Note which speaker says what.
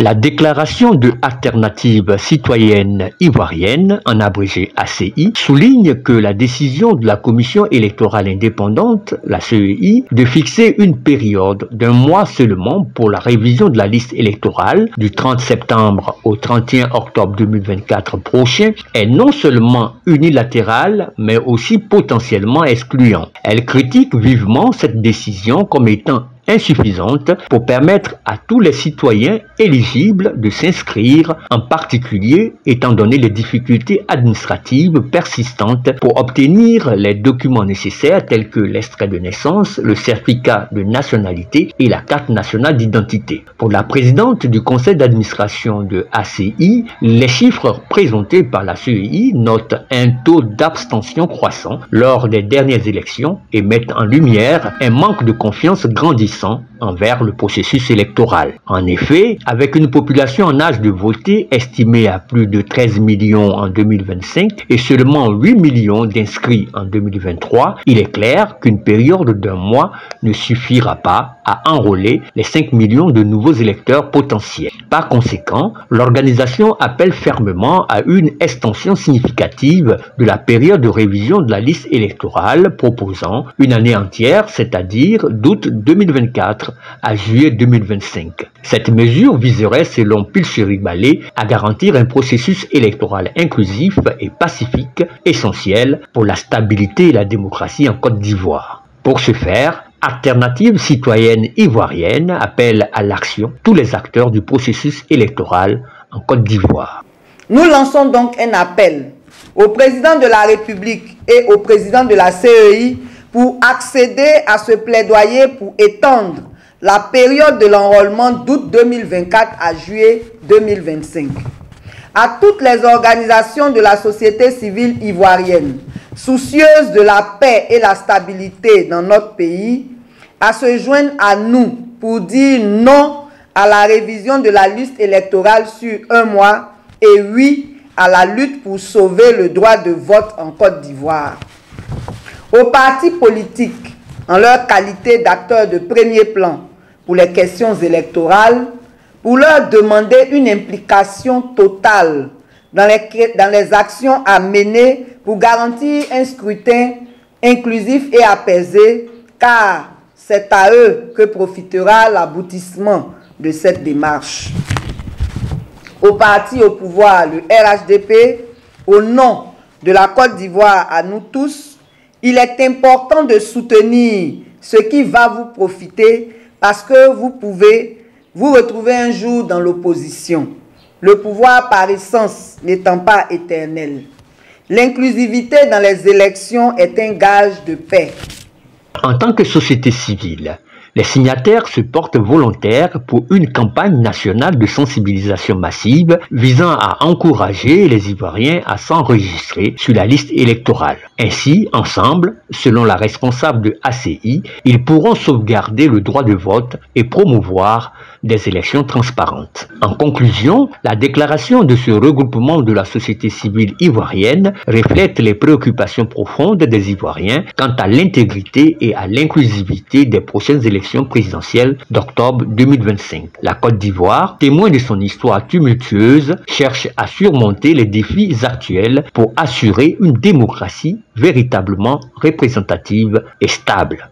Speaker 1: La déclaration de Alternative citoyenne ivoirienne, en abrégé ACI, souligne que la décision de la Commission électorale indépendante, la CEI, de fixer une période d'un mois seulement pour la révision de la liste électorale du 30 septembre au 31 octobre 2024 prochain est non seulement unilatérale, mais aussi potentiellement excluant. Elle critique vivement cette décision comme étant insuffisante pour permettre à tous les citoyens éligibles de s'inscrire, en particulier étant donné les difficultés administratives persistantes pour obtenir les documents nécessaires tels que l'extrait de naissance, le certificat de nationalité et la carte nationale d'identité. Pour la présidente du conseil d'administration de ACI, les chiffres présentés par la CEI notent un taux d'abstention croissant lors des dernières élections et mettent en lumière un manque de confiance grandissant envers le processus électoral. En effet, avec une population en âge de voter estimée à plus de 13 millions en 2025 et seulement 8 millions d'inscrits en 2023, il est clair qu'une période d'un mois ne suffira pas à enrôler les 5 millions de nouveaux électeurs potentiels. Par conséquent, l'organisation appelle fermement à une extension significative de la période de révision de la liste électorale, proposant une année entière, c'est-à-dire d'août 2024 à juillet 2025. Cette mesure viserait, selon Pilcheri Balé, à garantir un processus électoral inclusif et pacifique, essentiel pour la stabilité et la démocratie en Côte d'Ivoire. Pour ce faire, Alternative citoyenne ivoirienne appelle à l'action tous les acteurs du processus électoral en Côte d'Ivoire.
Speaker 2: Nous lançons donc un appel au président de la République et au président de la CEI pour accéder à ce plaidoyer pour étendre la période de l'enrôlement d'août 2024 à juillet 2025. À toutes les organisations de la société civile ivoirienne, soucieuses de la paix et la stabilité dans notre pays, à se joindre à nous pour dire non à la révision de la liste électorale sur un mois et oui à la lutte pour sauver le droit de vote en Côte d'Ivoire. Aux partis politiques, en leur qualité d'acteurs de premier plan pour les questions électorales, pour leur demander une implication totale dans les actions à mener pour garantir un scrutin inclusif et apaisé, car c'est à eux que profitera l'aboutissement de cette démarche. Au parti au pouvoir, le RHDP, au nom de la Côte d'Ivoire à nous tous, il est important de soutenir ce qui va vous profiter parce que vous pouvez vous retrouver un jour dans l'opposition. Le pouvoir par essence n'étant pas éternel. L'inclusivité dans les élections est un gage de paix.
Speaker 1: En tant que société civile, les signataires se portent volontaires pour une campagne nationale de sensibilisation massive visant à encourager les Ivoiriens à s'enregistrer sur la liste électorale. Ainsi, ensemble, selon la responsable de ACI, ils pourront sauvegarder le droit de vote et promouvoir des élections transparentes. En conclusion, la déclaration de ce regroupement de la société civile ivoirienne reflète les préoccupations profondes des Ivoiriens quant à l'intégrité et à l'inclusivité des prochaines élections présidentielles d'octobre 2025. La Côte d'Ivoire, témoin de son histoire tumultueuse, cherche à surmonter les défis actuels pour assurer une démocratie véritablement représentative et stable.